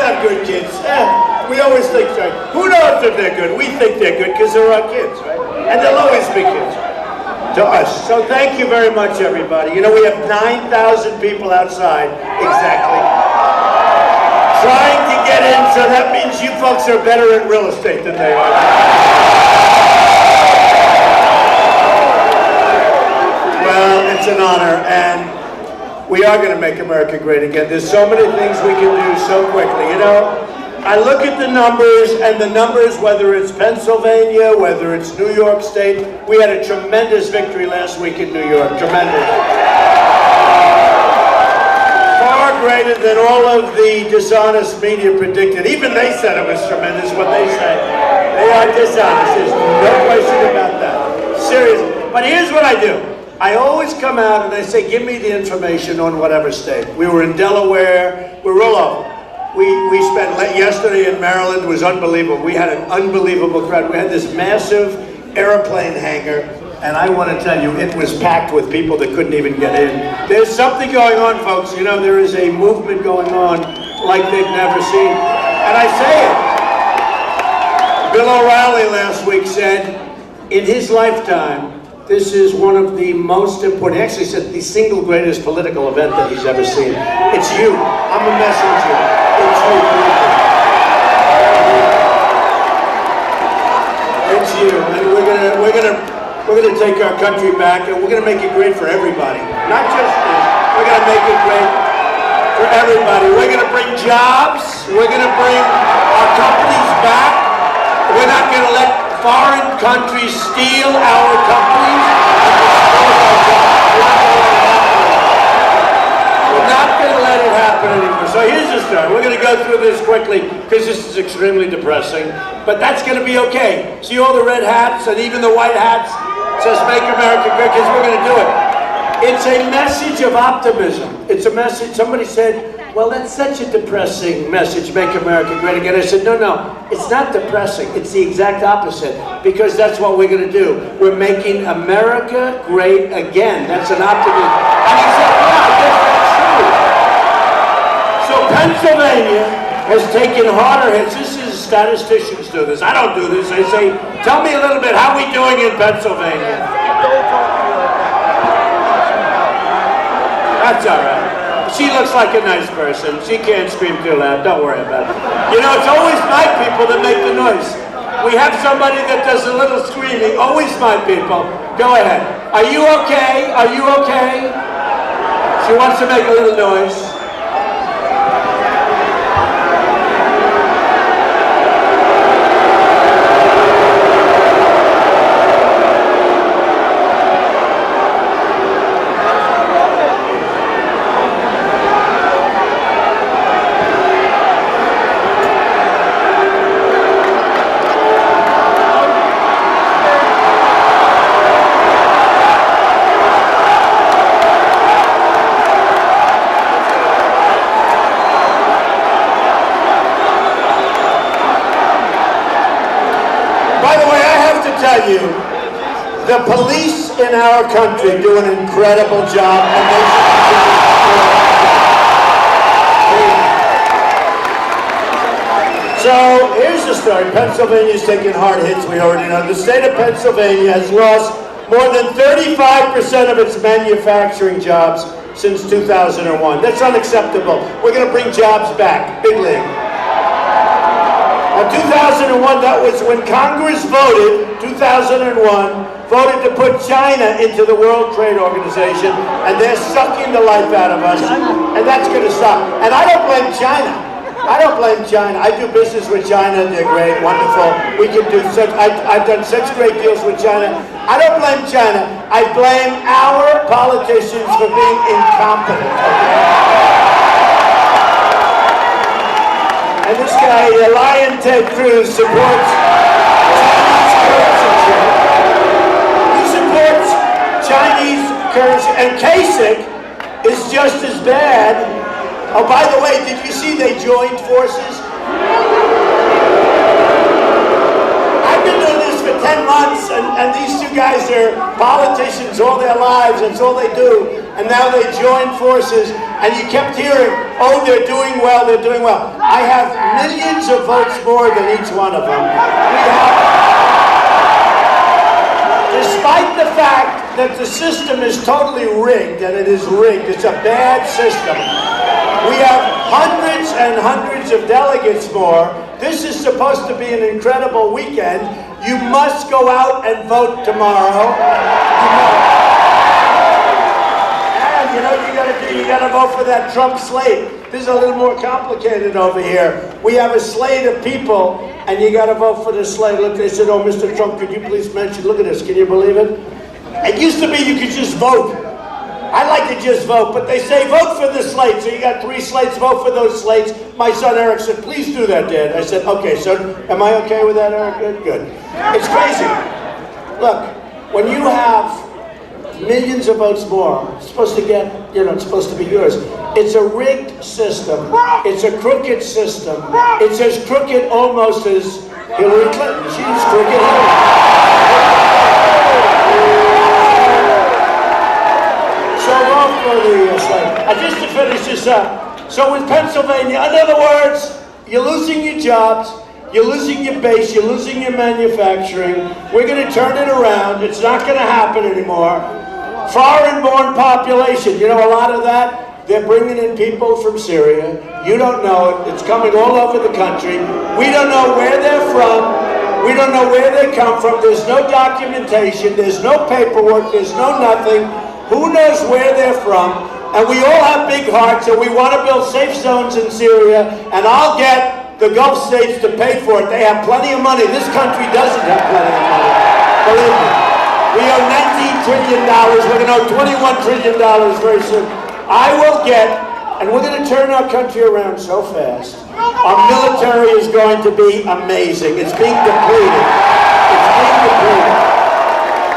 not good kids. We always think, right? Who knows if they're good? We think they're good because they're our kids, right? And they'll always be kids to us. So thank you very much, everybody. You know, we have 9,000 people outside, exactly, trying to get in, so that means you folks are better at real estate than they are. Well, it's an honor, and we are going to make America great again. There's so many things we can do so quickly. You know, I look at the numbers, and the numbers, whether it's Pennsylvania, whether it's New York State, we had a tremendous victory last week in New York. Tremendous. Far greater than all of the dishonest media predicted. Even they said it was tremendous, what they said. They are dishonest. There's no question about that. Seriously. But here's what I do. I always come out and I say, give me the information on whatever state. We were in Delaware. We're all over. We spent yesterday in Maryland. It was unbelievable. We had an unbelievable crowd. We had this massive airplane hangar, and I want to tell you, it was packed with people that couldn't even get in. There's something going on, folks. You know, there is a movement going on like they've never seen. And I say it. Bill O'Reilly last week said, in his lifetime, this is one of the most important, he actually said the single greatest political event that he's ever seen. It's you. I'm a messenger. It's you. It's you. And we're gonna take our country back, and we're gonna make it great for everybody. Not just this. We're gonna make it great for everybody. We're gonna bring jobs. We're gonna bring our companies back. We're not gonna let foreign countries steal our companies and destroy our jobs. We're not going to let it happen anymore. So here's the story. We're going to go through this quickly because this is extremely depressing. But that's going to be okay. See all the red hats and even the white hats? It says Make America Great, because we're going to do it. It's a message of optimism. It's a message. Somebody said, well, that's such a depressing message, Make America Great Again. I said, no, it's not depressing. It's the exact opposite, because that's what we're going to do. We're making America great again. That's an optimism. And he said, yeah, I guess that's true. So Pennsylvania has taken harder hits. This is statisticians do this. I don't do this. They say, tell me a little bit, how are we doing in Pennsylvania? That's all right. She looks like a nice person. She can't scream too loud. Don't worry about it. You know, it's always my people that make the noise. We have somebody that does a little screaming. Always my people. Go ahead. Are you okay? Are you okay? She wants to make a little noise. You, the police in our country do an incredible job, and they should continue. So here's the story. Pennsylvania's taking hard hits, we already know. The state of Pennsylvania has lost more than 35% of its manufacturing jobs since 2001. That's unacceptable. We're going to bring jobs back, big league. In 2001, that was when Congress voted, 2001, voted to put China into the World Trade Organization, and they're sucking the life out of us, and that's going to stop. And I don't blame China. I don't blame China. I do business with China. They're great, wonderful. We can do such, I've done such great deals with China. I don't blame China. I blame our politicians for being incompetent. Okay? And this guy, Lion Ted Cruz, supports Chinese currency. He supports Chinese currency. And Kasich is just as bad. Oh, by the way, did you see they joined forces? I've been doing this for 10 months, and these two guys are politicians all their lives. That's all they do. and now they joined forces, and you kept hearing, oh, they're doing well, they're doing well. I have millions of votes more than each one of them. Despite the fact that the system is totally rigged, and it is rigged, it's a bad system. We have hundreds and hundreds of delegates more. This is supposed to be an incredible weekend. You must go out and vote tomorrow. And you know what you gotta do? You gotta vote for that Trump slate. This is a little more complicated over here. We have a slate of people, and you gotta vote for the slate. Look, they said, oh, Mr. Trump, could you please mention, look at this, can you believe it? It used to be you could just vote. I like to just vote, but they say vote for the slate. So you got 3 slates, vote for those slates. My son Eric said, please do that, Dad. I said, okay, son, am I okay with that, Eric? Good, good. It's crazy. Look, when you have millions of votes more, it's supposed to get, it's supposed to be yours. It's a rigged system. It's a crooked system. It's as crooked almost as Hillary Clinton. She's crooked. Just to finish this up, so with Pennsylvania, in other words, you're losing your jobs, you're losing your base, you're losing your manufacturing. We're going to turn it around. It's not going to happen anymore. Foreign-born population, a lot of that, they're bringing in people from Syria. You don't know it. It's coming all over the country. We don't know where they're from. We don't know where they come from. There's no documentation. There's no paperwork. There's no nothing. Who knows where they're from? And we all have big hearts, and we want to build safe zones in Syria, and I'll get the Gulf states to pay for it. They have plenty of money. This country doesn't have plenty of money. Believe me. We owe $19 trillion. We're going to owe $21 trillion very soon. I will get, and we're going to turn our country around so fast. Our military is going to be amazing. It's being depleted. It's being depleted.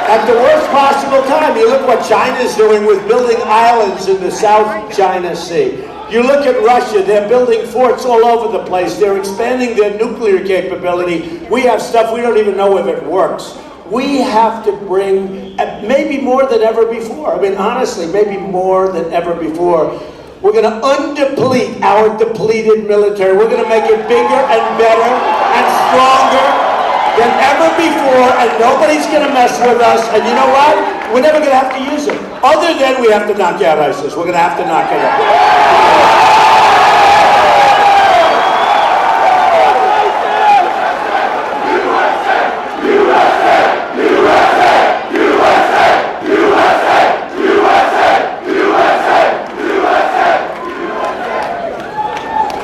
At the worst possible time. You look what China's doing with building islands in the South China Sea. You look at Russia, they're building forts all over the place. They're expanding their nuclear capability. We have stuff we don't even know if it works. We have to bring, maybe more than ever before, honestly, maybe more than ever before, we're going to undeplete our depleted military. We're going to make it bigger and better and stronger than ever before, and nobody's going to mess with us. And you know what? We're never going to have to use it. Other than we have to knock out ISIS. We're going to have to knock it out.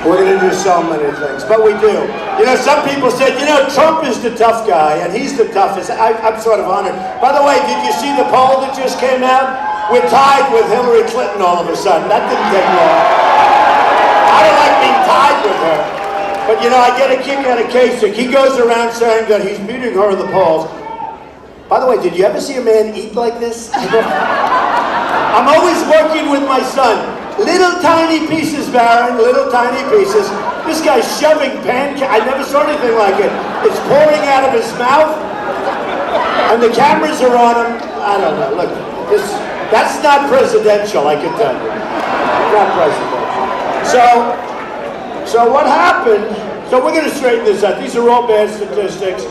We're going to do so many things, but we do. Some people said, Trump is the tough guy, and he's the toughest. I'm sort of honored. By the way, did you see the poll that just came out? We're tied with Hillary Clinton all of a sudden. That didn't take long. I don't like being tied with her. But, I get a kick out of Kasich. He goes around saying that he's beating her in the polls. By the way, did you ever see a man eat like this? I'm always working with my son. Little tiny pieces, Baron, little tiny pieces. This guy's shoving pancakes. I never saw anything like it. It's pouring out of his mouth, and the cameras are on him. I don't know. Look, that's not presidential, I can tell you. Not presidential. So what happened? So we're going to straighten this out. These are all bad statistics,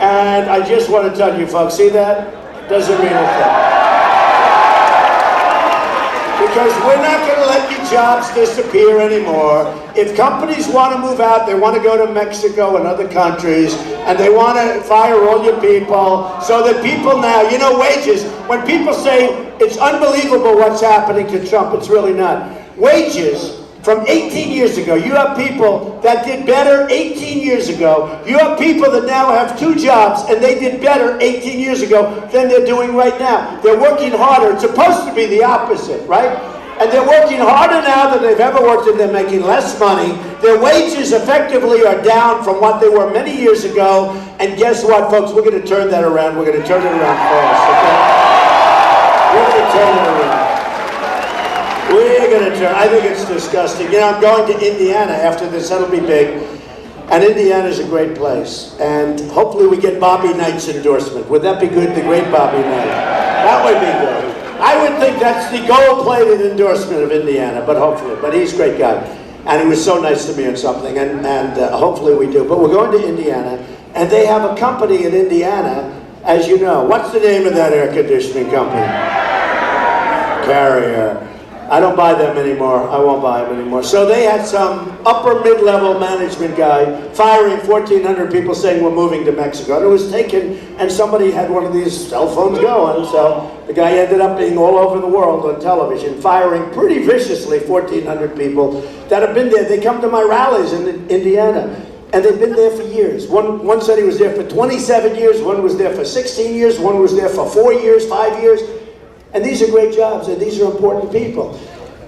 and I just want to tell you, folks, see that? Doesn't mean a thing. Because we're not going to let your jobs disappear anymore. If companies want to move out, they want to go to Mexico and other countries, and they want to fire all your people, so that people now, wages, when people say it's unbelievable what's happening to Trump, it's really not. Wages from 18 years ago, you have people that did better 18 years ago. You have people that now have 2 jobs, and they did better 18 years ago than they're doing right now. They're working harder. It's supposed to be the opposite, right? And they're working harder now than they've ever worked, and they're making less money. Their wages effectively are down from what they were many years ago. And guess what, folks? We're going to turn that around. We're going to turn it around fast, okay? We're going to turn it around. We're going to turn. I think it's disgusting. I'm going to Indiana after this. That'll be big. And Indiana's a great place. And hopefully we get Bobby Knight's endorsement. Would that be good? The great Bobby Knight. That would be good. I would think that's the gold-plated endorsement of Indiana, but hopefully. But he's a great guy. And he was so nice to me and something, and hopefully we do. But we're going to Indiana, and they have a company in Indiana, as you know. What's the name of that air conditioning company? Carrier. I don't buy them anymore. I won't buy them anymore. So they had some upper mid-level management guy firing 1,400 people saying we're moving to Mexico. And it was taken, and somebody had one of these cell phones going. So the guy ended up being all over the world on television, firing pretty viciously 1,400 people that have been there. They come to my rallies in Indiana, and they've been there for years. One said he was there for 27 years, one was there for 16 years, one was there for 4 years, 5 years. And these are great jobs, and these are important people.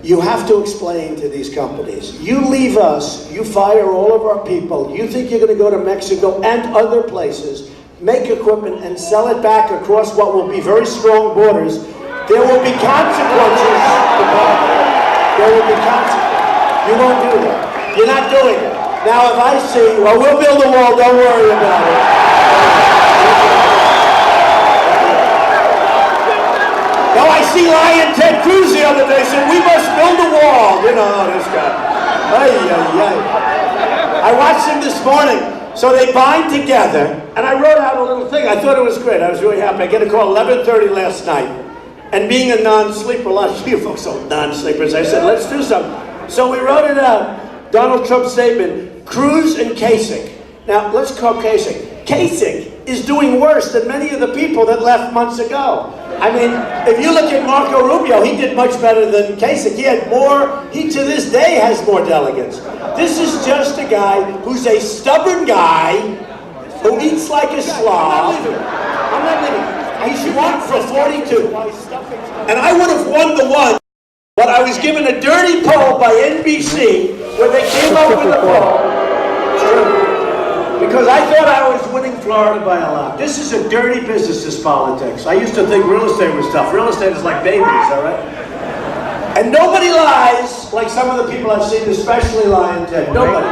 You have to explain to these companies. You leave us, you fire all of our people, you think you're going to go to Mexico and other places, make equipment and sell it back across what will be very strong borders. There will be consequences. There will be consequences. You won't do that. You're not doing it. Now if I see, well, we'll build a wall, don't worry about it. No, I see Lion Ted Cruz the other day said, we must build a wall. You know, this guy. I watched him this morning. So they bind together, and I wrote out a little thing. I thought it was great. I was really happy. I get a call 11:30 last night. And being a non-sleeper, a lot of you folks are non-sleepers, I said, let's do something. So we wrote it out. Donald Trump's statement, Cruz and Kasich. Now, let's call Kasich. Kasich is doing worse than many of the people that left months ago. I mean, if you look at Marco Rubio, he did much better than Kasich. He had more, he to this day has more delegates. This is just a guy who's a stubborn guy who eats like a slob. I'm not leaving. He's won for 42. And I would have won the one, but I was given a dirty poll by NBC where they came up with a poll. Because I thought I was winning Florida by a lot. This is a dirty business, this politics. I used to think real estate was tough. Real estate is like babies, all right? And nobody lies like some of the people I've seen, especially Lion Ted. Nobody.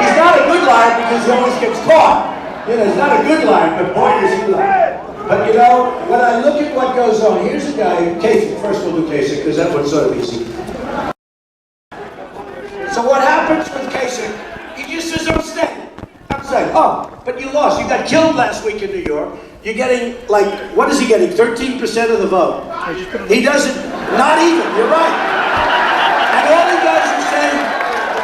He's not a good liar because he always gets caught. You know, he's not a good liar, but boy, does he lie. But you know, when I look at what goes on, here's a guy, Kasich. First we'll do Kasich, because that one's sort of easy. So what happens with Kasich? He just says, I'm staying. Oh, but you lost. You got killed last week in New York. You're getting, like, what is he getting? 13% of the vote. He doesn't, not even, you're right. And all he does is say,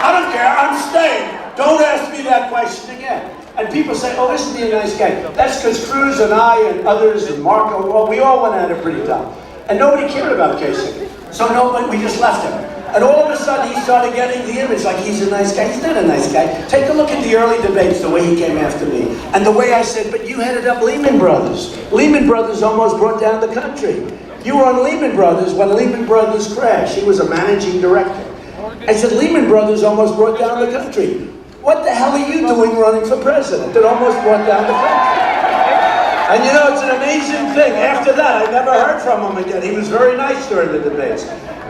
I don't care, I'm staying. Don't ask me that question again. And people say, oh, isn't he a nice guy? That's because Cruz and I and others and Marco, well, we all went at it pretty tough. And nobody cared about Kasich. So we just left him. And all of a sudden, he started getting the image like he's a nice guy. He's not a nice guy. Take a look at the early debates, the way he came after me. And the way I said, but you headed up Lehman Brothers. Lehman Brothers almost brought down the country. You were on Lehman Brothers when Lehman Brothers crashed. He was a managing director. I said, Lehman Brothers almost brought down the country. What the hell are you doing running for president? It almost brought down the country. And you know, it's an amazing thing. After that, I never heard from him again. He was very nice during the debates.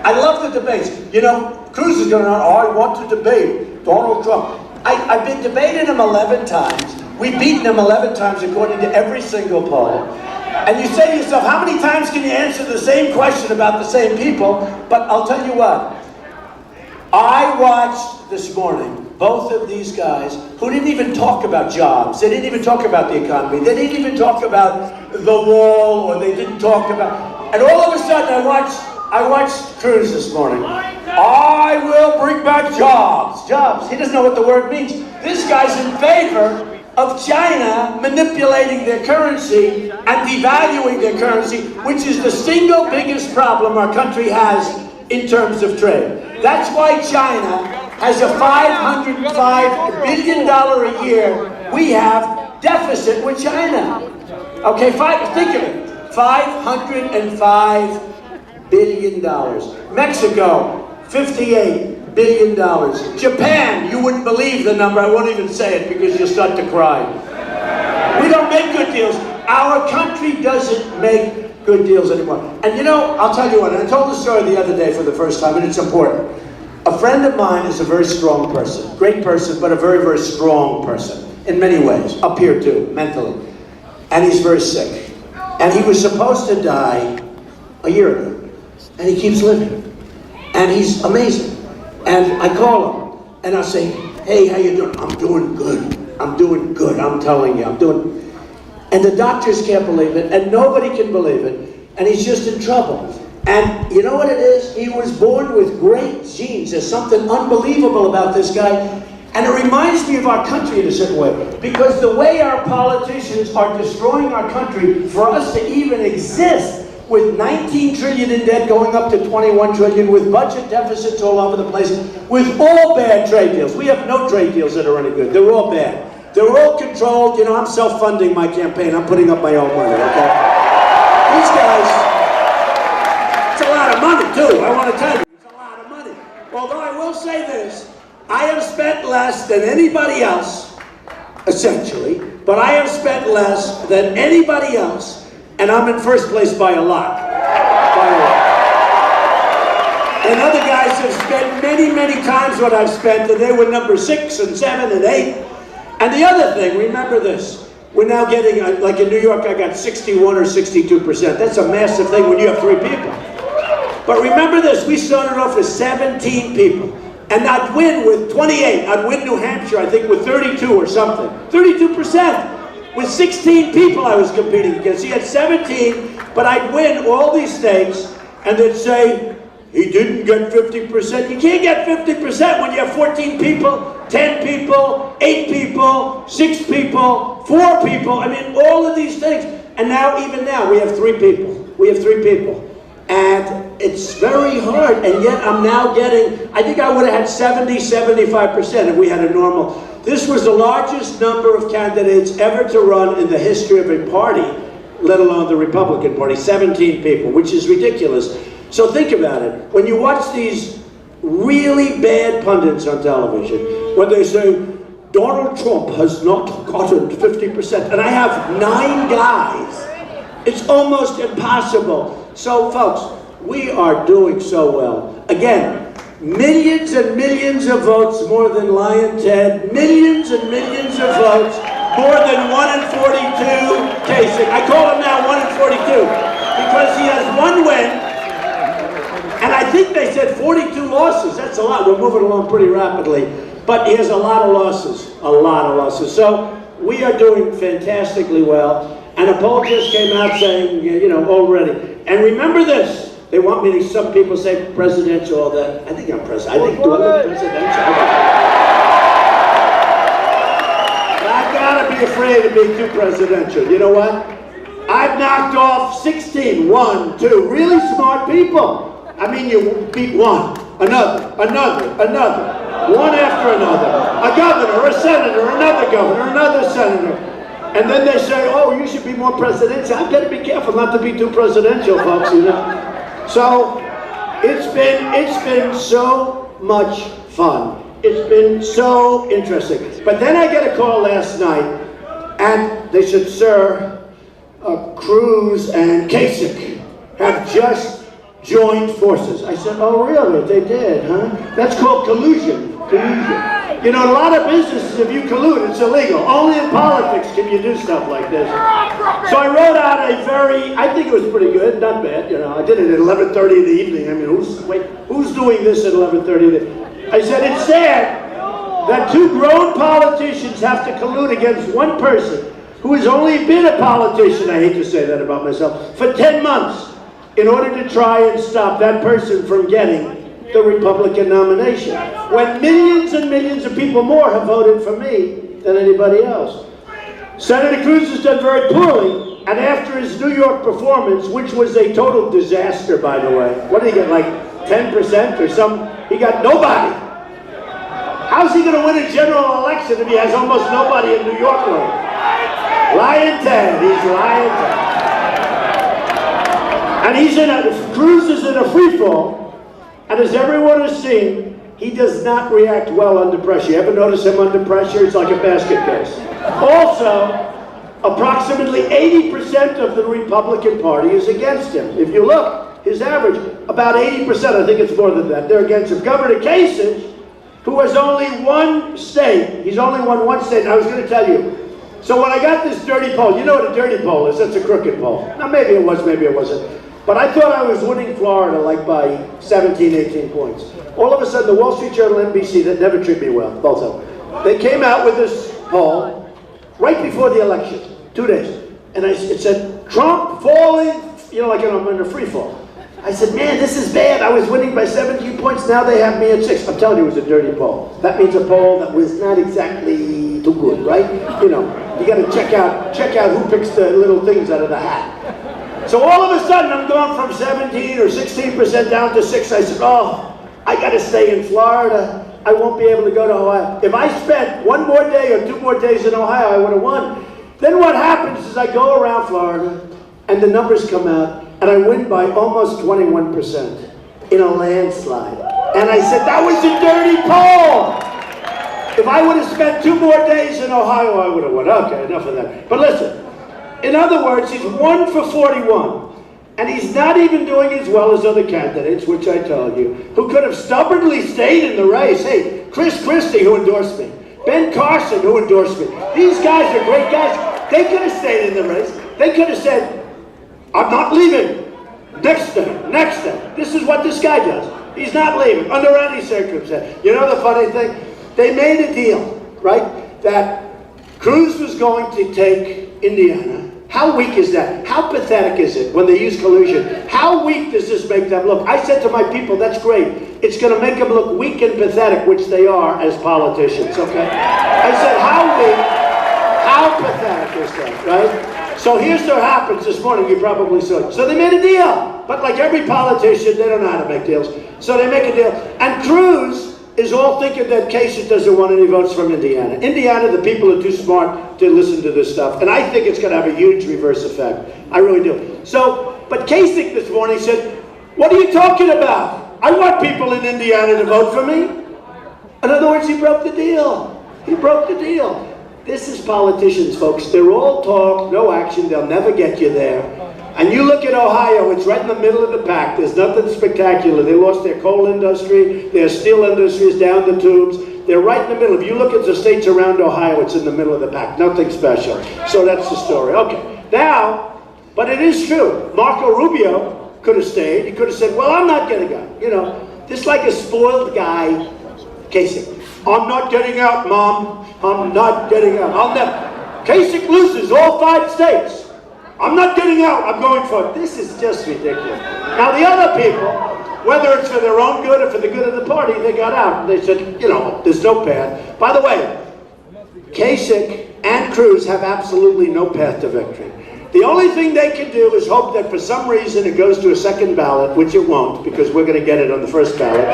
I love the debates. You know, Cruz is going on, oh, I want to debate Donald Trump. I've been debating him 11 times. We've beaten him 11 times according to every single poll. And you say to yourself, how many times can you answer the same question about the same people? But I'll tell you what. I watched this morning both of these guys who didn't even talk about jobs. They didn't even talk about the economy. They didn't even talk about the wall, or they didn't talk about... And all of a sudden I watched Cruz this morning. I will bring back jobs. Jobs. He doesn't know what the word means. This guy's in favor of China manipulating their currency and devaluing their currency, which is the single biggest problem our country has in terms of trade. That's why China has a $505 billion a year. We have deficit with China. Okay, think of it. $505 billion. Mexico, $58 billion. Japan, you wouldn't believe the number. I won't even say it because you'll start to cry. We don't make good deals. Our country doesn't make good deals anymore. And you know, I'll tell you what, and I told the story the other day for the first time, and it's important. A friend of mine is a very strong person. Great person, but a very, very strong person. In many ways. Up here too, mentally. And he's very sick. And he was supposed to die a year ago. and he keeps living. And he's amazing. And I call him, and I say, hey, how you doing? I'm doing good. I'm doing good. I'm telling you, I'm doing. And the doctors can't believe it, and nobody can believe it, and he's just in trouble. And you know what it is? He was born with great genes. There's something unbelievable about this guy. And it reminds me of our country in a certain way. Because the way our politicians are destroying our country, for us to even exist, with 19 trillion in debt going up to 21 trillion, with budget deficits all over the place, with all bad trade deals. We have no trade deals that are any good. They're all bad. They're all controlled. You know, I'm self-funding my campaign. I'm putting up my own money, okay? These guys, it's a lot of money, too. I want to tell you, it's a lot of money. Although I will say this, I have spent less than anybody else, essentially, but I have spent less than anybody else, and I'm in first place by a lot. By a lot. And other guys have spent many, many times what I've spent, and they were number 6 and 7 and 8. And the other thing, remember this, we're now getting, like in New York, I got 61 or 62%. That's a massive thing when you have 3 people. But remember this, we started off with 17 people. And I'd win with 28. I'd win New Hampshire, I think, with 32 or something. 32%. With 16 people I was competing against. He had 17, but I'd win all these states, and they'd say, he didn't get 50%. You can't get 50% when you have 14 people, 10 people, 8 people, 6 people, 4 people. I mean, all of these things. And now, even now, we have 3 people. We have 3 people. And it's very hard, and yet I'm now getting, I think I would have had 70, 75% if we had a normal. This was the largest number of candidates ever to run in the history of a party, let alone the Republican Party, 17 people, which is ridiculous. So think about it. When you watch these really bad pundits on television, when they say, Donald Trump has not gotten 50%, and I have 9 guys, it's almost impossible. So folks, we are doing so well. Again, millions and millions of votes more than Lion Ted, millions and millions of votes more than 1 in 42 Kasich. I call him now 1 in 42 because he has 1 win, and I think they said 42 losses. That's a lot. We're moving along pretty rapidly, but he has a lot of losses, a lot of losses. So we are doing fantastically well. And a poll just came out saying, you know, already. And remember this, they want me to, some people say presidential, all that. I think I'm president. I think do I look presidential? But I've got to be afraid of being too presidential. You know what? I've knocked off 16, 1, 2, really smart people. I mean, you beat one, another, one after another. A governor, a senator, another governor, another senator. And then they say, oh, you should be more presidential. I've got to be careful not to be too presidential, folks, you know. So it's been so much fun. It's been so interesting. But then I get a call last night, and they said, sir, Cruz and Kasich have just joined forces. I said, oh, really? They did, huh? That's called collusion. Collusion. You know, a lot of businesses, if you collude, it's illegal. Only in politics can you do stuff like this. So I wrote out a very, I think it was pretty good, not bad. You know, I did it at 11:30 in the evening. I mean, who's doing this at 11:30? I said, it's sad that 2 grown politicians have to collude against one person who has only been a politician, I hate to say that about myself, for 10 months in order to try and stop that person from getting the Republican nomination, when millions and millions of people more have voted for me than anybody else. Senator Cruz has done very poorly, and after his New York performance, which was a total disaster, by the way, what did he get, like 10% or something? He got nobody. How's he going to win a general election if he has almost nobody in New York? Lion Ted, he's Lion Ted. And Cruz is in a free fall. And as everyone has seen, he does not react well under pressure. You ever notice him under pressure? It's like a basket case. Also, approximately 80% of the Republican Party is against him. If you look, his average, about 80%, I think it's more than that, they're against him. Governor Kasich, who has only 1 state, he's only won 1 state, and I was going to tell you. So when I got this dirty poll, you know what a dirty poll is? That's a crooked poll. Now maybe it was, maybe it wasn't. But I thought I was winning Florida like by 17, 18 points. All of a sudden, the Wall Street Journal, NBC, that never treat me well, both of them, they came out with this poll right before the election, 2 days. And it said, Trump falling, like I'm in a free fall. I said, man, this is bad. I was winning by 17 points. Now they have me at 6. I'm telling you, it was a dirty poll. That means a poll that was not exactly too good, right? You got to check out who picks the little things out of the hat. So all of a sudden, I'm going from 17 or 16% down to 6. I said, oh, I got to stay in Florida. I won't be able to go to Ohio. If I spent 1 more day or 2 more days in Ohio, I would have won. Then what happens is I go around Florida, and the numbers come out, and I win by almost 21% in a landslide. And I said, that was a dirty poll. If I would have spent 2 more days in Ohio, I would have won. Okay, enough of that. But listen, in other words, he's 1 for 41. And he's not even doing as well as other candidates, which I told you, who could have stubbornly stayed in the race. Hey, Chris Christie, who endorsed me. Ben Carson, who endorsed me. These guys are great guys. They could have stayed in the race. They could have said, I'm not leaving. Next day. This is what this guy does. He's not leaving, under any circumstance. You know the funny thing? They made a deal, right, that Cruz was going to take Indiana. How weak is that? How pathetic is it when they use collusion? How weak does this make them look? I said to my people, that's great. It's going to make them look weak and pathetic, which they are as politicians, okay? I said, how weak, how pathetic is that, right? So here's what happens this morning, you probably saw it. So they made a deal. But like every politician, they don't know how to make deals. So they make a deal. And Cruz is all thinking that Kasich doesn't want any votes from Indiana. Indiana, the people are too smart to listen to this stuff. And I think it's going to have a huge reverse effect. I really do. So, but Kasich this morning said, what are you talking about? I want people in Indiana to vote for me. In other words, he broke the deal. He broke the deal. This is politicians, folks. They're all talk, no action. They'll never get you there. And you look at Ohio, it's right in the middle of the pack. There's nothing spectacular. They lost their coal industry. Their steel industry is down the tubes. They're right in the middle. If you look at the states around Ohio, it's in the middle of the pack. Nothing special. So that's the story. Okay. Now, but it is true. Marco Rubio could have stayed. He could have said, well, I'm not going to go. Just like a spoiled guy, Kasich. I'm not getting out, Mom. I'm not getting out. I'll never. Kasich loses all 5 states. I'm not getting out. I'm going for it. This is just ridiculous. Now, the other people, whether it's for their own good or for the good of the party, they got out. They said, there's no path. By the way, Kasich and Cruz have absolutely no path to victory. The only thing they can do is hope that for some reason it goes to a second ballot, which it won't, because we're going to get it on the first ballot.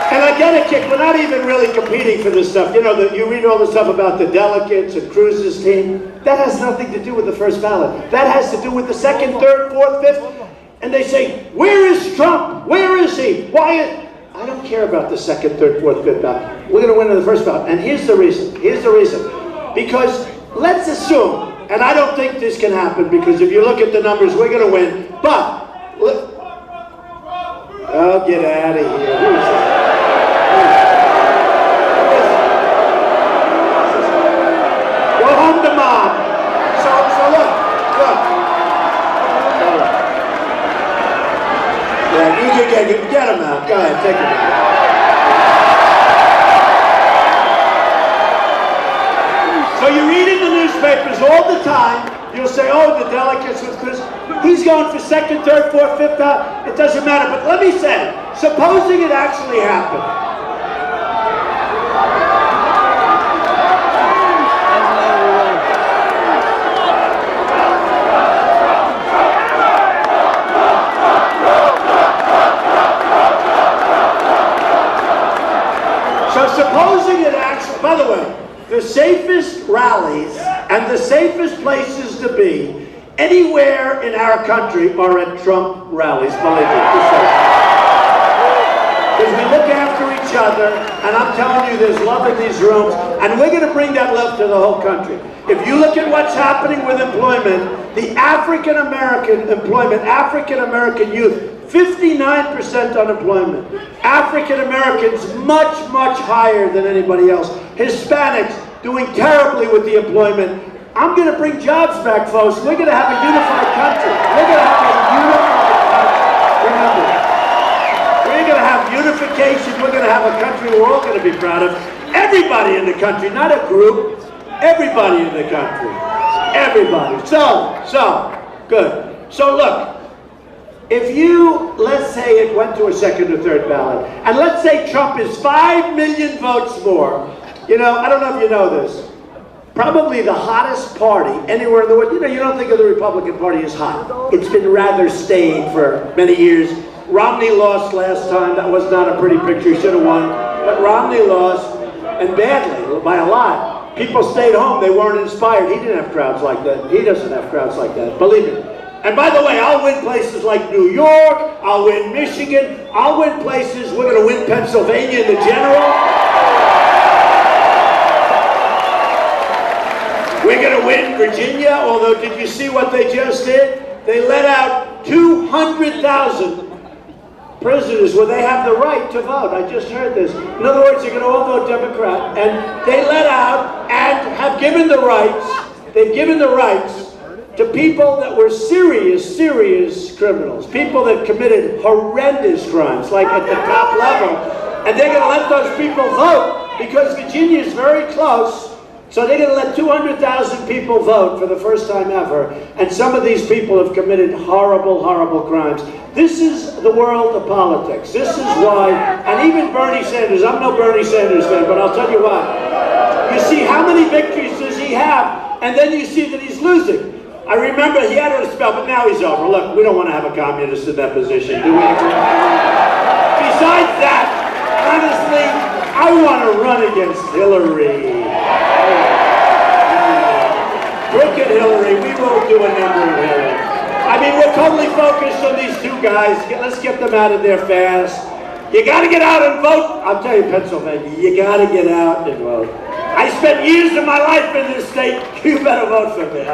And I get a kick. We're not even really competing for this stuff. You read all the stuff about the delegates and Cruz's team. That has nothing to do with the first ballot. That has to do with the second, third, fourth, fifth. And they say, where is Trump? Where is he? I don't care about the second, third, fourth, fifth ballot. We're going to win in the first ballot. And here's the reason. Because let's assume, and I don't think this can happen, because if you look at the numbers, we're going to win. But, oh, get out of here. Who is that? Go home to Mom. So look. Yeah, you can get him out. Go ahead, take him out. So you read in the newspapers all the time, you'll say, oh, the delegates with Cruz. He's going for second, third, fourth, fifth, it doesn't matter. But let me say, supposing it actually happened. So supposing it actually, by the way, the safest rallies and the safest places to be anywhere in our country are at Trump rallies, believe me. Because we look after each other, and I'm telling you, there's love in these rooms, and we're going to bring that love to the whole country. If you look at what's happening with employment, the African-American employment, African-American youth, 59% unemployment. African-Americans much, much higher than anybody else. Hispanics doing terribly with the employment. I'm going to bring jobs back, folks. We're going to have a unified country. We're going to have a unified country. Remember, we're going to have unification. We're going to have a country we're all going to be proud of. Everybody in the country, not a group. Everybody in the country. Everybody. So, good. So look, if you, let's say it went to a second or third ballot, and let's say Trump is 5 million votes more, you know, I don't know if you know this, probably the hottest party anywhere in the world. You know, you don't think of the Republican Party as hot. It's been rather staid for many years. Romney lost last time. That was not a pretty picture. He should have won. But Romney lost, and badly, by a lot. People stayed home. They weren't inspired. He didn't have crowds like that. He doesn't have crowds like that. Believe me. And by the way, I'll win places like New York. I'll win Michigan. I'll win places. We're going to win Pennsylvania in the general. We're going to win Virginia, although did you see what they just did? They let out 200,000 prisoners where they have the right to vote. I just heard this. In other words, they're going to all vote Democrat. And they let out and have given the rights, they've given the rights to people that were serious criminals. People that committed horrendous crimes, like at the top level. And they're going to let those people vote because Virginia is very close. So they're going to let 200,000 people vote for the first time ever, and some of these people have committed horrible, horrible crimes. This is the world of politics. This is why, and even Bernie Sanders, I'm no Bernie Sanders fan, but I'll tell you why. You see how many victories does he have, and then you see that he's losing. I remember he had a spell, but now he's over. Look, we don't want to have a communist in that position, do we? Besides that, honestly, I want to run against Hillary. Crooked Hillary, we won't do a number of Hillary. I mean, we're totally focused on these two guys. Let's get them out of there fast. You got to get out and vote. I'll tell you, Pennsylvania, you got to get out and vote. I spent years of my life in this state. You better vote for me.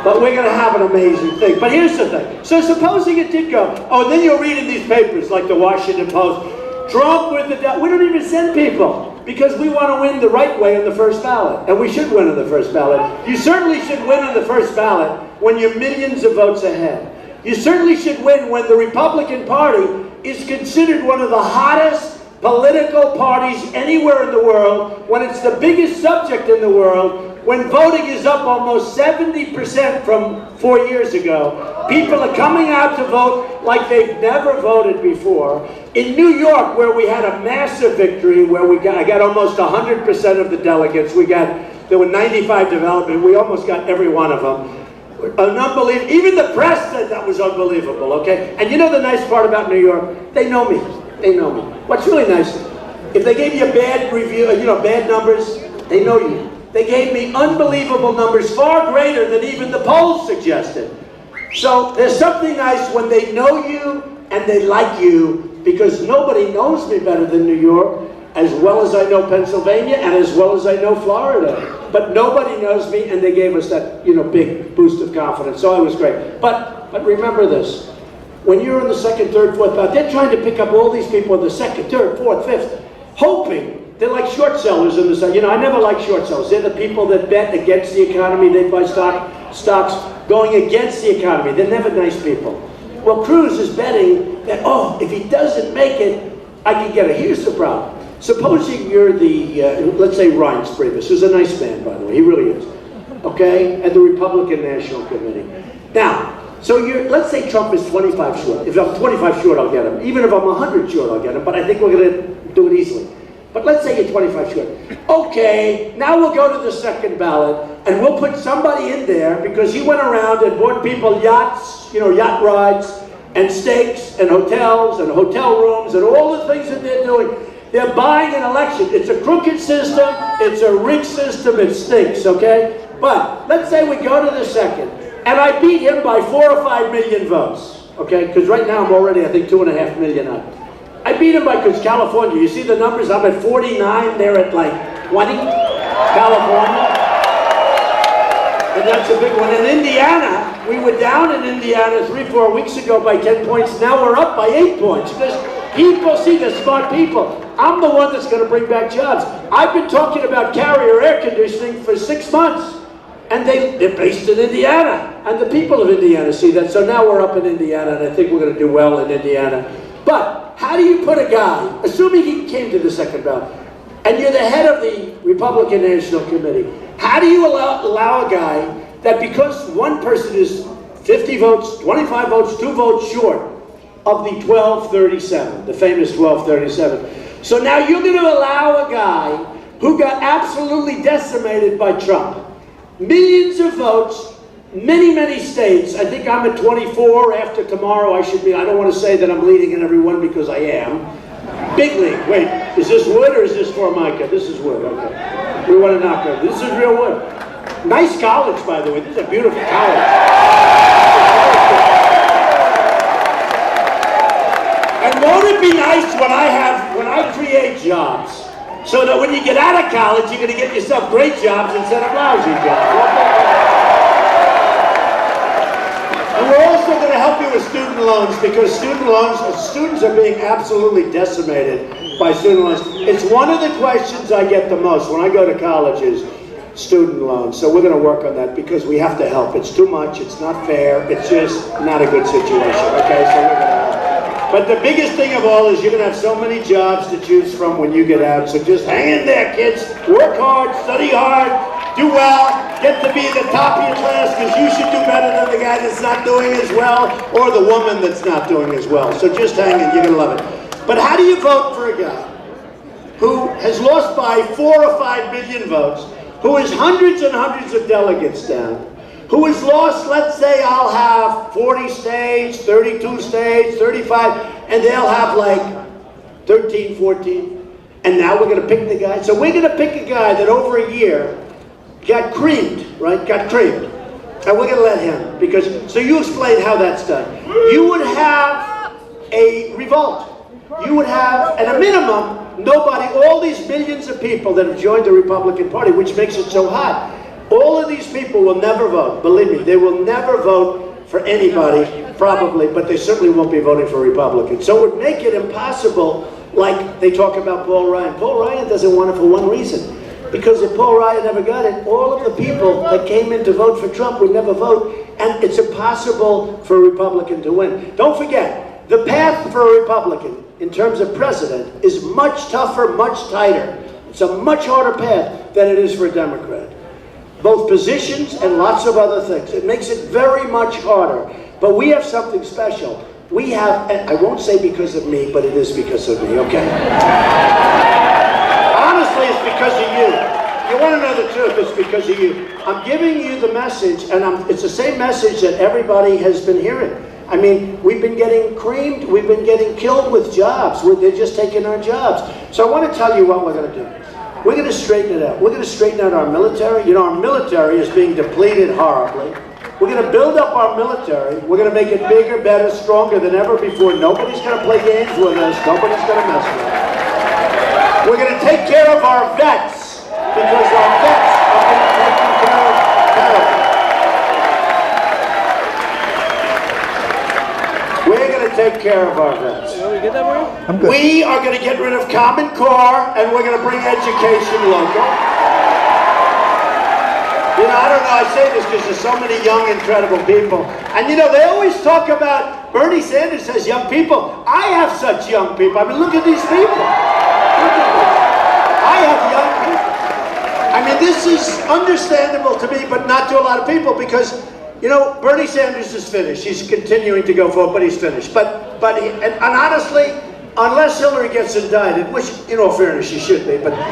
But we're going to have an amazing thing. But here's the thing. So supposing it did go. Oh, and then you'll read in these papers like the Washington Post, Trump with the... We don't even send people. Because we want to win the right way on the first ballot. And we should win on the first ballot. You certainly should win on the first ballot when you're millions of votes ahead. You certainly should win when the Republican Party is considered one of the hottest political parties anywhere in the world, when it's the biggest subject in the world, when voting is up almost 70% from 4 years ago. People are coming out to vote like they've never voted before. In New York, where we had a massive victory, where I got almost 100% of the delegates, there were 95 development, we almost got every one of them. Unbelievable. Even the press said that was unbelievable, okay? And you know the nice part about New York? They know me. They know me. What's really nice, if they gave you a bad review, bad numbers, they know you. They gave me unbelievable numbers, far greater than even the polls suggested. So there's something nice when they know you and they like you, because nobody knows me better than New York, as well as I know Pennsylvania and as well as I know Florida. But nobody knows me, and they gave us that, big boost of confidence. So it was great. But remember this. When you're in the second, third, fourth ballot, they're trying to pick up all these people in the second, third, fourth, fifth, hoping. They're like short sellers in the second. I never like short sellers. They're the people that bet against the economy. They buy stocks going against the economy. They're never nice people. Well, Cruz is betting that, if he doesn't make it, I can get it. Here's the problem. Supposing you're the, let's say Reince Priebus, who's a nice man, by the way. He really is. Okay? And the Republican National Committee. Now, so let's say Trump is 25 short. If I'm 25 short, I'll get him. Even if I'm 100 short, I'll get him. But I think we're going to do it easily. But let's say you're 25 short. Okay, now we'll go to the second ballot, and we'll put somebody in there because he went around and bought people yachts, yacht rides, and steaks, and hotels, and hotel rooms, and all the things that they're doing. They're buying an election. It's a crooked system. It's a rigged system. It stinks, okay? But let's say we go to the second, and I beat him by 4 or 5 million votes, okay? Because right now I'm already, I think, 2.5 million up. I beat him because California, you see the numbers? I'm at 49, they're at like 20, California. And that's a big one. In Indiana, we were down in Indiana 3-4 weeks ago by 10 points. Now we're up by 8 points. People see the smart people. I'm the one that's going to bring back jobs. I've been talking about Carrier air conditioning for 6 months. And they're based in Indiana. And the people of Indiana see that. So now we're up in Indiana, and I think we're going to do well in Indiana. But how do you put a guy, assuming he came to the second ballot, and you're the head of the Republican National Committee, how do you allow a guy that because one person is 50 votes, 25 votes, 2 votes short of the 1237, the famous 1237. So now you're going to allow a guy who got absolutely decimated by Trump. Millions of votes, many, many states. I think I'm at 24. After tomorrow I should be, I don't want to say that I'm leading in every one because I am. Big league. Wait, is this wood or is this Formica? This is wood, okay. We want to knock over. This is real wood. Nice college, by the way. This is a beautiful college. And won't it be nice when I create jobs, so that when you get out of college, you're going to get yourself great jobs instead of lousy jobs. And we're also going to help you with student loans, because students are being absolutely decimated by student loans. It's one of the questions I get the most when I go to college is student loans. So we're going to work on that because we have to help. It's too much. It's not fair. It's just not a good situation. Okay, so we're going to help. But the biggest thing of all is you're going to have so many jobs to choose from when you get out. So just hang in there, kids. Work hard, study hard, do well, get to be the top of your class, because you should do better than the guy that's not doing as well, or the woman that's not doing as well. So just hang in, you're going to love it. But how do you vote for a guy who has lost by 4 or 5 billion votes, who is hundreds and hundreds of delegates down, who has lost, let's say I'll have 40 states, 32 states, 35, and they'll have like 13, 14, and now we're going to pick the guy. So we're going to pick a guy that over a year got creamed, right? Got creamed. And we're going to let him, because, so you explain how that's done. You would have a revolt. You would have, at a minimum, nobody, all these millions of people that have joined the Republican Party, which makes it so hot, all of these people will never vote. Believe me, they will never vote for anybody, probably, but they certainly won't be voting for Republicans. So it would make it impossible, like they talk about Paul Ryan. Paul Ryan doesn't want it for one reason. Because if Paul Ryan never got it, all of the people that came in to vote for Trump would never vote, and it's impossible for a Republican to win. Don't forget, the path for a Republican, in terms of president, is much tougher, much tighter. It's a much harder path than it is for a Democrat. Both positions and lots of other things. It makes it very much harder. But we have something special. We have, and I won't say because of me, but it is because of me, okay? Honestly, it's because of you. You want to know the truth, it's because of you. I'm giving you the message, and it's the same message that everybody has been hearing. I mean, we've been getting creamed, we've been getting killed with jobs. They're just taking our jobs. So I want to tell you what we're going to do. We're going to straighten it out. We're going to straighten out our military. You know, our military is being depleted horribly. We're going to build up our military. We're going to make it bigger, better, stronger than ever before. Nobody's going to play games with us. Nobody's going to mess with us. We're going to take care of our vets, because our vets are being taken care of terribly. We're going to take care of our vets. I'm good. We are going to get rid of Common Core, and we're going to bring education local. You know, I don't know, I say this because there's so many young, incredible people. And you know, they always talk about, Bernie Sanders says young people. I have such young people. I mean, look at these people. I have young people. I mean, this is understandable to me, but not to a lot of people, because, you know, Bernie Sanders is finished. He's continuing to go forward, but he's finished. But and honestly, unless Hillary gets indicted, which, in all fairness, she should be, but, you know,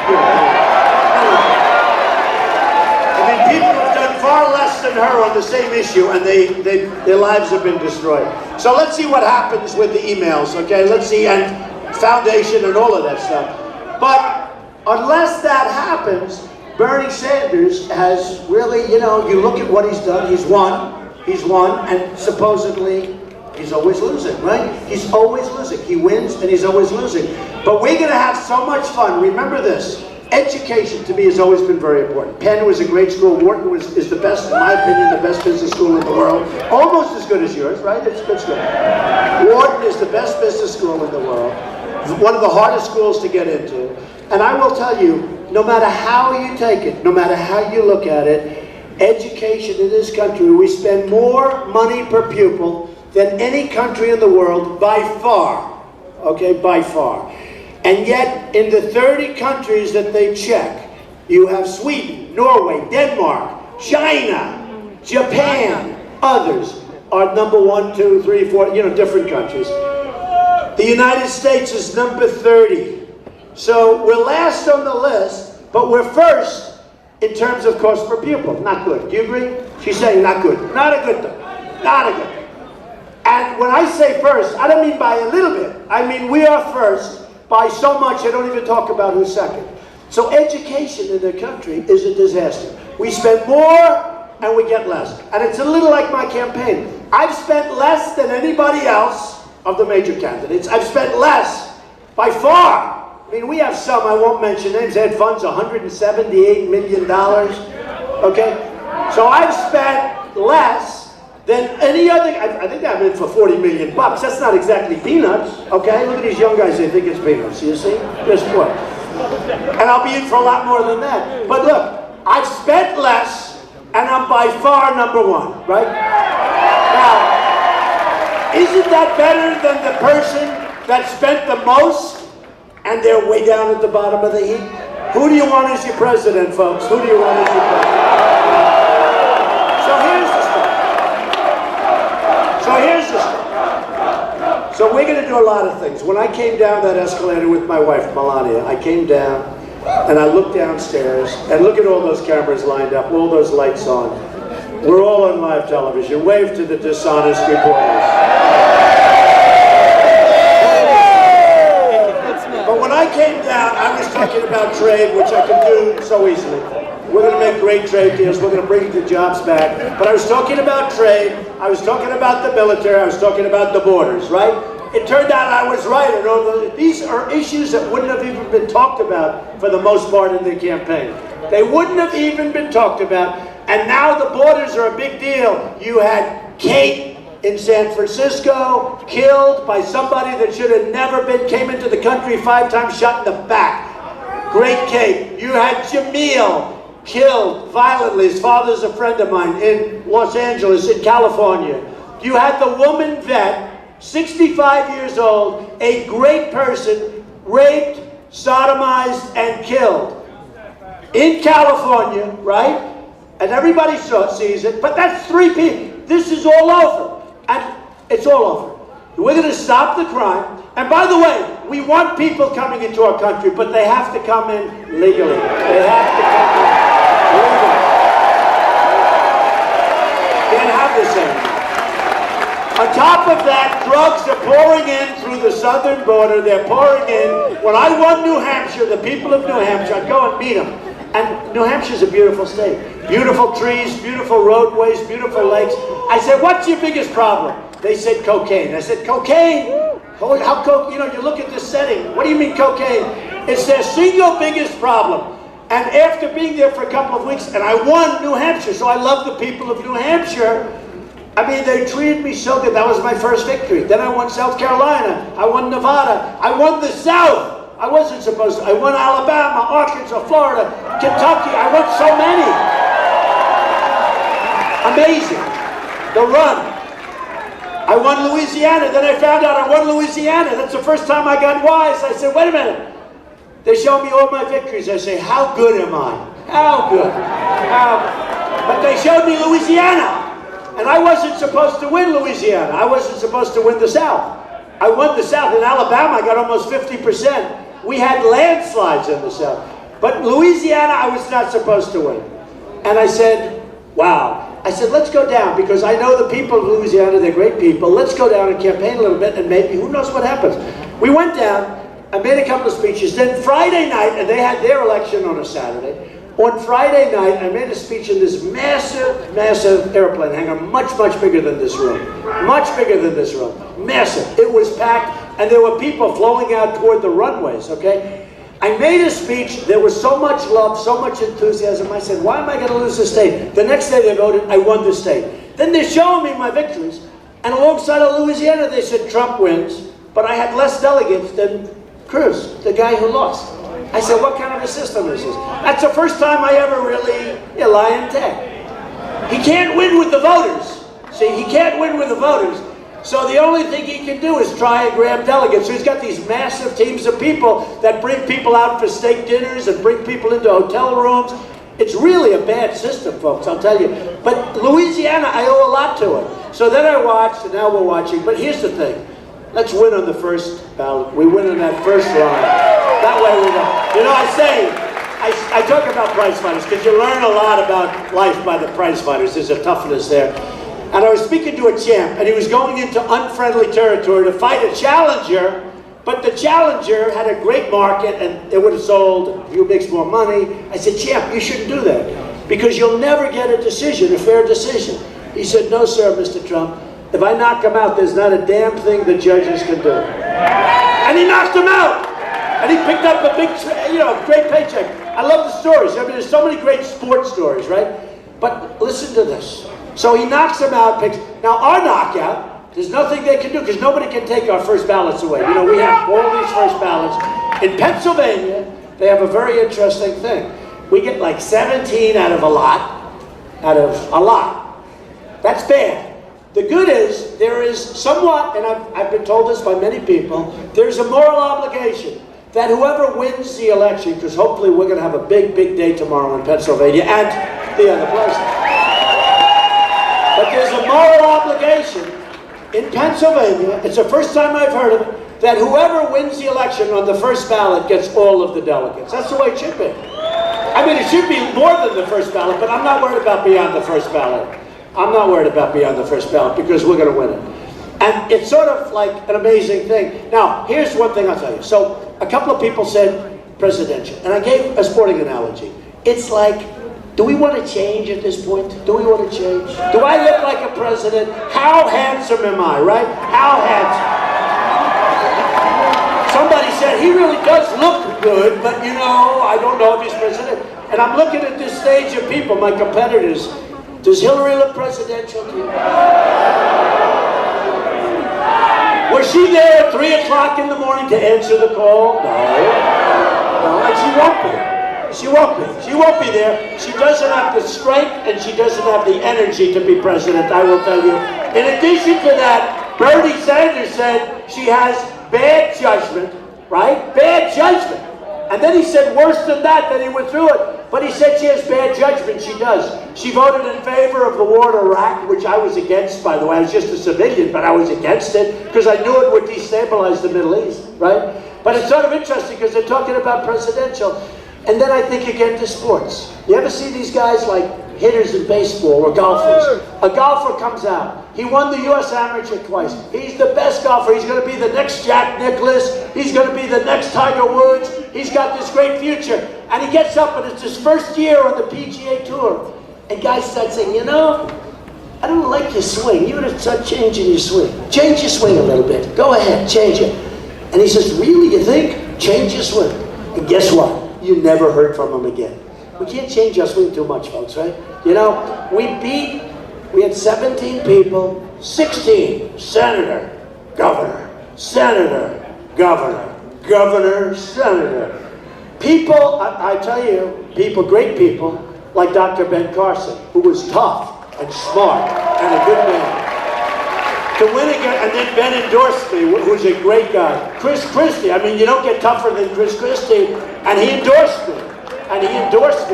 I mean, people have done far less than her on the same issue, and their lives have been destroyed. So let's see what happens with the emails, okay? Let's see, and foundation and all of that stuff. But unless that happens, Bernie Sanders has really, you know, you look at what he's done, he's won, and supposedly he's always losing, right? He's always losing. He wins and he's always losing. But we're going to have so much fun. Remember this. Education to me has always been very important. Penn was a great school. Wharton is the best, in my opinion, the best business school in the world. Almost as good as yours, right? It's good. Wharton is the best business school in the world. one of the hardest schools to get into. And I will tell you, no matter how you take it, no matter how you look at it, education in this country, we spend more money per pupil than any country in the world by far, okay, by far. And yet, in the 30 countries that they check, you have Sweden, Norway, Denmark, China, Japan, others are number 1, 2, 3, 4, different countries. The United States is number 30. So we're last on the list, but we're first in terms of cost per pupil. Not good. Do you agree? She's saying not good. Not a good thing. Not a good thing. And when I say first, I don't mean by a little bit. I mean we are first by so much I don't even talk about who's second. So education in the country is a disaster. We spend more and we get less. And it's a little like my campaign. I've spent less than anybody else of the major candidates. I've spent less by far. I mean, we have some, I won't mention names, they had funds $178 million, okay? So I've spent less than any other, I think I'm in for 40 million bucks. That's not exactly peanuts, okay? Look at these young guys, they think it's peanuts, you see? Just what? And I'll be in for a lot more than that. But look, I've spent less, and I'm by far number 1, right? Now, isn't that better than the person that spent the most and they're way down at the bottom of the heap? Who do you want as your president, folks? Who do you want as your president? So here's the stuff. So we're going to do a lot of things. When I came down that escalator with my wife, Melania, I came down and I looked downstairs and look at all those cameras lined up, all those lights on. We're all on live television. Wave to the dishonest reporters. But when I came down, I was talking about trade, which I can do so easily. We're going to make great trade deals. We're going to bring the jobs back. But I was talking about trade. I was talking about the military. I was talking about the borders, right? It turned out I was right. And these are issues that wouldn't have even been talked about for the most part in the campaign. They wouldn't have even been talked about. And now the borders are a big deal. You had Kate in San Francisco, killed by somebody that should have never been, came into the country 5 times, shot in the back. Great Kate. You had Jamil, killed violently. His father's a friend of mine in Los Angeles, in California. You had the woman vet, 65 years old, a great person, raped, sodomized, and killed. In California, right? And everybody sees it, but that's 3 people. This is all over. And it's all over. We're going to stop the crime. And by the way, we want people coming into our country, but they have to come in legally. They have to come in legally. Can't have this anymore. On top of that, drugs are pouring in through the southern border. They're pouring in. When I won New Hampshire, the people of New Hampshire, I'd go and meet them. And New Hampshire's a beautiful state. Beautiful trees, beautiful roadways, beautiful lakes. I said, what's your biggest problem? They said cocaine. I said, cocaine? How you look at this setting. What do you mean cocaine? It's their single biggest problem. And after being there for a couple of weeks, and I won New Hampshire, so I love the people of New Hampshire. I mean, they treated me so good. That was my first victory. Then I won South Carolina. I won Nevada. I won the South. I wasn't supposed to. I won Alabama, Arkansas, Florida, Kentucky. I won so many. Amazing. The run. I won Louisiana. Then I found out I won Louisiana. That's the first time I got wise. I said, wait a minute. They show me all my victories. I say, how good am I? How good? But they showed me Louisiana. And I wasn't supposed to win Louisiana. I wasn't supposed to win the South. I won the South. In Alabama, I got almost 50%. We had landslides in the South. But Louisiana, I was not supposed to win. And I said, wow. I said, let's go down, because I know the people of Louisiana, they're great people. Let's go down and campaign a little bit, and maybe, who knows what happens. We went down. I made a couple of speeches. Then Friday night, and they had their election on a Saturday. On Friday night, I made a speech in this massive, massive airplane hangar, much, much bigger than this room. Much bigger than this room. Massive. It was packed, and there were people flowing out toward the runways, okay? I made a speech. There was so much love, so much enthusiasm. I said, why am I going to lose the state? The next day they voted, I won the state. Then they're showing me my victories, and alongside of Louisiana, they said Trump wins, but I had less delegates than Cruz, the guy who lost. I said, what kind of a system is this? That's the first time I ever really lie in tech. He can't win with the voters. See, he can't win with the voters. So the only thing he can do is try and grab delegates. So he's got these massive teams of people that bring people out for steak dinners and bring people into hotel rooms. It's really a bad system, folks, I'll tell you. But Louisiana, I owe a lot to it. So then I watched, and now we're watching. But here's the thing. Let's win on the first ballot. We win on that first line. That way we go. You know, I talk about prize fighters because you learn a lot about life by the prize fighters. There's a toughness there. And I was speaking to a champ, and he was going into unfriendly territory to fight a challenger, but the challenger had a great market, and it would have sold, who makes more money. I said, champ, you shouldn't do that, because you'll never get a decision, a fair decision. He said, no, sir, Mr. Trump. If I knock him out, there's not a damn thing the judges can do. And he knocked him out. And he picked up a big, great paycheck. I love the stories. I mean, there's so many great sports stories, right? But listen to this. So he knocks him out, picks. Now our knockout, there's nothing they can do because nobody can take our first ballots away. You know, we have all these first ballots. In Pennsylvania, they have a very interesting thing. We get like 17 out of a lot. That's bad. The good is, there is somewhat, and I've been told this by many people, there's a moral obligation that whoever wins the election, because hopefully we're going to have a big, big day tomorrow in Pennsylvania and the other places. But there's a moral obligation in Pennsylvania, it's the first time I've heard of it, that whoever wins the election on the first ballot gets all of the delegates. That's the way it should be. I mean, it should be more than the first ballot, but I'm not worried about beyond the first ballot. I'm not worried about beyond the first ballot because we're going to win it. And it's sort of like an amazing thing. Now, here's one thing I'll tell you. So a couple of people said presidential, and I gave a sporting analogy. It's like, do we want to change at this point? Do we want to change? Do I look like a president? How handsome am I, right? How handsome? Somebody said, he really does look good, but you know, I don't know if he's president. And I'm looking at this stage of people, my competitors. Does Hillary look presidential to you? Was she there at 3 o'clock in the morning to answer the call? No. And she won't be. She won't be. She won't be there. She doesn't have the strength and she doesn't have the energy to be president, I will tell you. In addition to that, Bernie Sanders said she has bad judgment, right? Bad judgment. And then he said worse than that, then he went through it. But he said she has bad judgment. She does. She voted in favor of the war in Iraq, which I was against, by the way. I was just a civilian, but I was against it because I knew it would destabilize the Middle East, right? But it's sort of interesting because they're talking about presidential. And then I think again to sports. You ever see these guys like hitters in baseball or golfers? A golfer comes out. He won the U.S. Amateur twice. He's the best golfer. He's going to be the next Jack Nicklaus. He's going to be the next Tiger Woods. He's got this great future. And he gets up and it's his first year on the PGA Tour. And guys start saying, you know, I don't like your swing. You ought to start changing your swing. Change your swing a little bit. Go ahead, change it. And he says, really, you think? Change your swing. And guess what? You never heard from him again. We can't change our swing too much, folks, right? You know, we had 17 people, 16, senator, governor, senator, governor, governor, senator. People, I tell you, people, great people, like Dr. Ben Carson, who was tough and smart and a good man. To win again, and then Ben endorsed me, who's a great guy. Chris Christie, I mean, you don't get tougher than Chris Christie, and he endorsed me.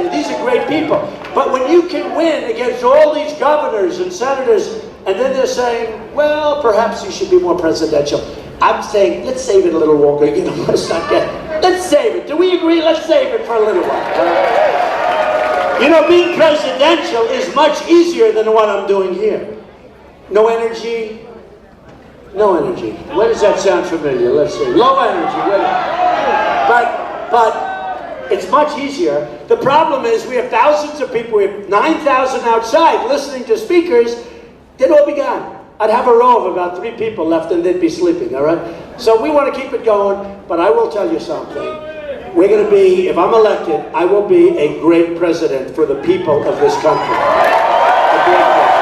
These are great people. But when you can win against all these governors and senators, and then they're saying, well, perhaps you should be more presidential. I'm saying, let's save it a little longer. You know, let's save it. Do we agree? Let's save it for a little while. You know, being presidential is much easier than what I'm doing here. No energy. No energy. Where does that sound familiar? Let's see. Low energy. But it's much easier. The problem is we have thousands of people. We have 9,000 outside listening to speakers. They'd all be gone. I'd have a row of about 3 people left and they'd be sleeping, all right? So we want to keep it going, but I will tell you something. We're going to be, if I'm elected, I will be a great president for the people of this country. A great president.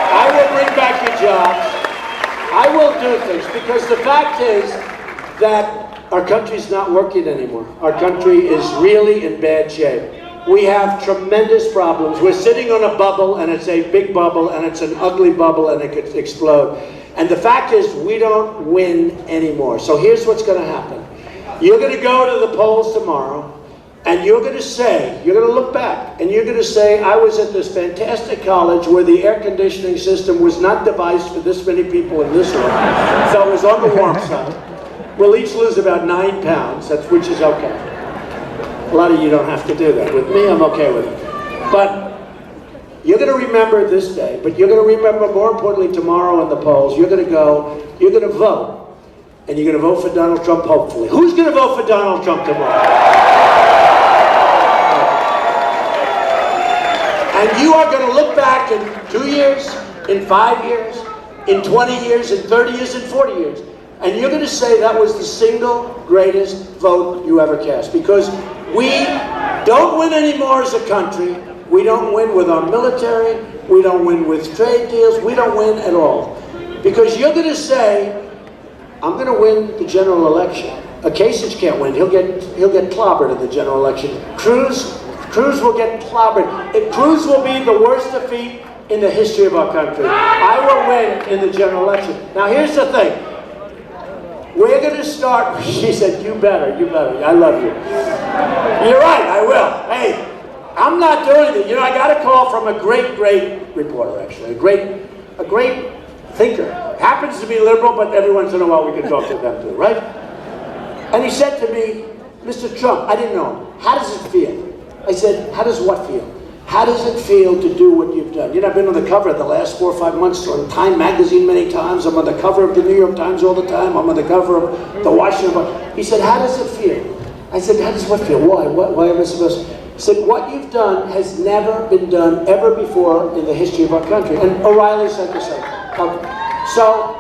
I will bring back your jobs. I will do things because the fact is, that our country's not working anymore. Our country is really in bad shape. We have tremendous problems. We're sitting on a bubble, and it's a big bubble, and it's an ugly bubble, and it could explode. And the fact is, we don't win anymore. So here's what's going to happen. You're going to go to the polls tomorrow, and you're going to say, you're going to look back, and you're going to say, I was at this fantastic college where the air conditioning system was not devised for this many people in this room, so it was on the warm side. We'll each lose about 9 pounds, which is okay. A lot of you don't have to do that. With me, I'm okay with it. But you're going to remember this day, but you're going to remember more importantly tomorrow in the polls. You're going to go, you're going to vote, and you're going to vote for Donald Trump, hopefully. Who's going to vote for Donald Trump tomorrow? And you are going to look back in 2 years, in 5 years, in 20 years, in 30 years, in 40 years, and you're going to say that was the single greatest vote you ever cast. Because we don't win anymore as a country. We don't win with our military. We don't win with trade deals. We don't win at all. Because you're going to say, I'm going to win the general election. Kasich can't win. He'll get clobbered in the general election. Cruz will get clobbered. Cruz will be the worst defeat in the history of our country. I will win in the general election. Now here's the thing. We're going to start. She said, you better. I love you. You're right, I will. Hey, I'm not doing it. You know, I got a call from a great reporter, actually. A great thinker. Happens to be liberal, but every once in a while we can talk to them too, right? And he said to me, Mr. Trump, I didn't know him. How does it feel? I said, how does what feel? How does it feel to do what you've done? You know, I've been on the cover the last 4 or 5 months on Time magazine many times. I'm on the cover of the New York Times all the time. I'm on the cover of the Washington Post. He said, how does it feel? I said, how does what feel? Why am I supposed to? He said, what you've done has never been done ever before in the history of our country. And O'Reilly said the same. So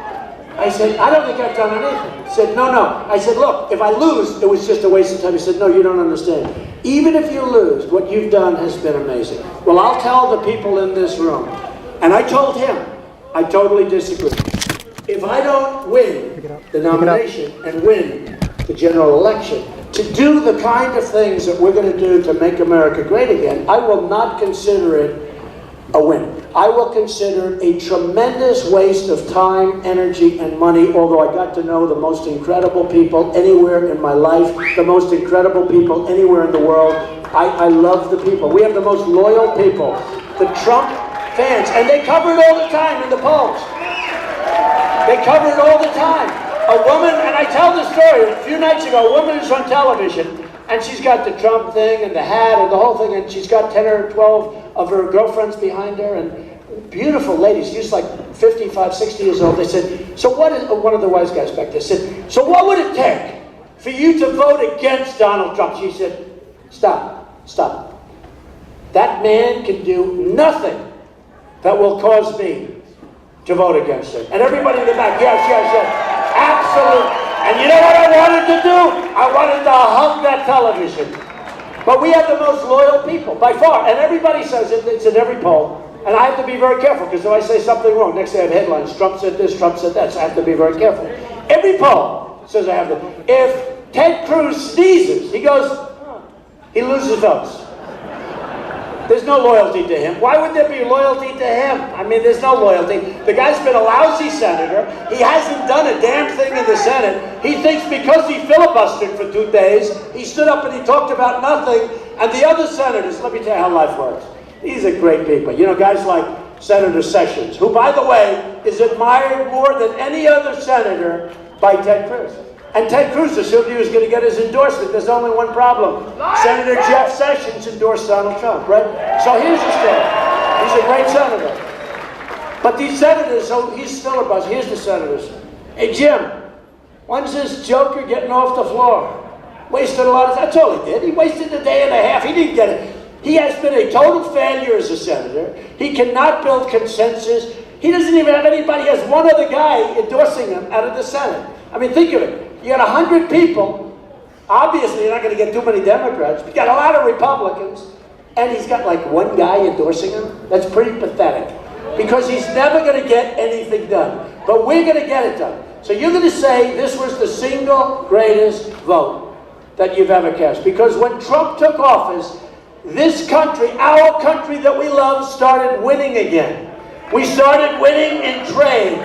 I said, I don't think I've done anything. He said, no. I said, look, if I lose, it was just a waste of time. He said, no, you don't understand. Even if you lose, what you've done has been amazing. Well, I'll tell the people in this room, and I told him, I totally disagree. If I don't win the nomination and win the general election, to do the kind of things that we're going to do to make America great again, I will not consider it a win. I will consider it a tremendous waste of time, energy, and money, although I got to know the most incredible people anywhere in my life, the most incredible people anywhere in the world. I love the people. We have the most loyal people, the Trump fans, and they cover it all the time in the polls. They cover it all the time. A woman, and I tell the story, a few nights ago, a woman is on television, and she's got the Trump thing and the hat and the whole thing, and she's got 10 or 12 of her girlfriends behind her, and beautiful ladies, just like 55, 60 years old. They said, so what is, one of the wise guys back there said, so what would it take for you to vote against Donald Trump? She said, stop. That man can do nothing that will cause me to vote against him. And everybody in the back, yes, absolutely. And you know what I wanted to do? I wanted to hug that television. But we have the most loyal people, by far. And everybody says it, it's in every poll. And I have to be very careful, because if I say something wrong, next day I have headlines, Trump said this, Trump said that, so I have to be very careful. Every poll says I have to. If Ted Cruz sneezes, he loses votes. There's no loyalty to him. Why would there be loyalty to him? I mean, there's no loyalty. The guy's been a lousy senator. He hasn't done a damn thing in the Senate. He thinks because he filibustered for 2 days, he stood up and he talked about nothing, and the other senators, let me tell you how life works. These are great people. You know, guys like Senator Sessions, who, by the way, is admired more than any other senator by Ted Cruz. And Ted Cruz assumed he was going to get his endorsement. There's only one problem. Senator Jeff Sessions endorsed Donald Trump, right? So here's the story. He's a great senator. But these senators, so he's still a buzz. Here's the senators. Hey, Jim, when's this joker getting off the floor? Wasted a lot of time. That's all he did. He wasted a day and a half. He didn't get it. He has been a total failure as a senator. He cannot build consensus. He doesn't even have anybody. He has one other guy endorsing him out of the Senate. I mean, think of it. You got 100 people. Obviously, you're not going to get too many Democrats. You got a lot of Republicans. And he's got like one guy endorsing him. That's pretty pathetic. Because he's never going to get anything done. But we're going to get it done. So you're going to say this was the single greatest vote that you've ever cast. Because when Trump took office, this country, our country that we love, started winning again. We started winning in trade.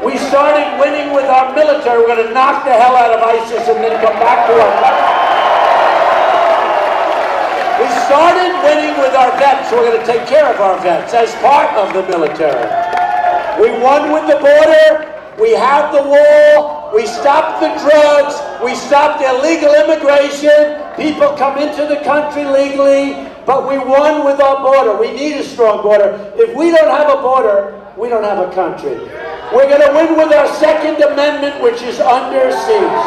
We started winning with our military. We're going to knock the hell out of ISIS and then come back to our country. We started winning with our vets. We're going to take care of our vets as part of the military. We won with the border. We have the wall. We stopped the drugs. We stopped illegal immigration. People come into the country legally. But we won with our border. We need a strong border. If we don't have a border, we don't have a country. We're going to win with our Second Amendment, which is under siege.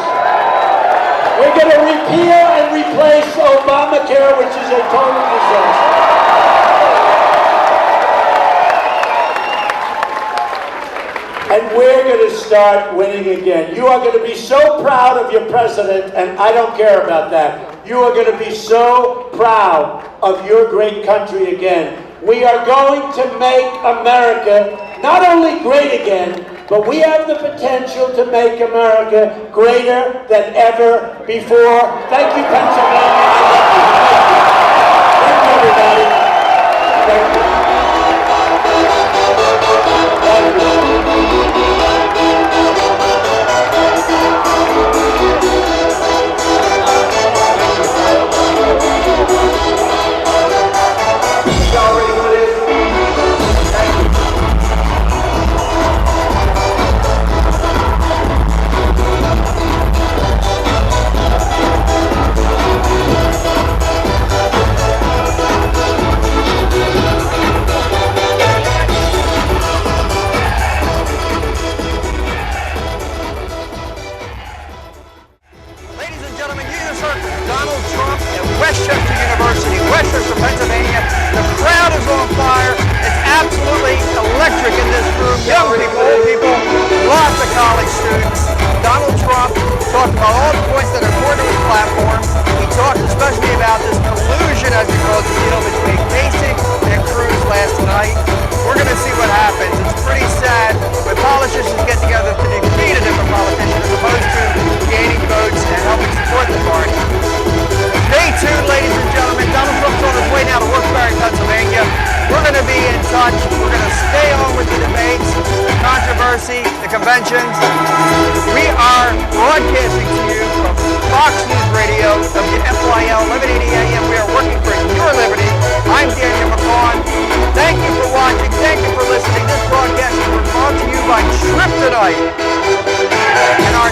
We're going to repeal and replace Obamacare, which is a total disaster. And we're going to start winning again. You are going to be so proud of your president, and I don't care about that. You are going to be so proud of your great country again. We are going to make America not only great again, but we have the potential to make America greater than ever before. Thank you, Pennsylvania. I love you. Thank you, everybody. Thank you. Pennsylvania. The crowd is on fire. It's absolutely electric in this room. Young people, old people, lots of college students. Donald Trump talked about all the points that are important to his platform. He talked especially about this collusion, as he calls the deal, between Kasich and Cruz last night. We're going to see what happens. It's pretty sad when politicians get together to defeat a different politician as opposed to gaining votes and helping support the party. Stay tuned, ladies and gentlemen. Donald Trump's on his way now to Wilkes-Barre, Pennsylvania. We're going to be in touch. We're going to stay on with the debates, the controversy, the conventions. We are broadcasting to you from Fox News Radio, WFYL 1180 AM. We are working for your liberty. I'm Daniel McCaughan. Thank you for watching. Thank you for listening. This broadcast is brought to you by Trip Tonight and our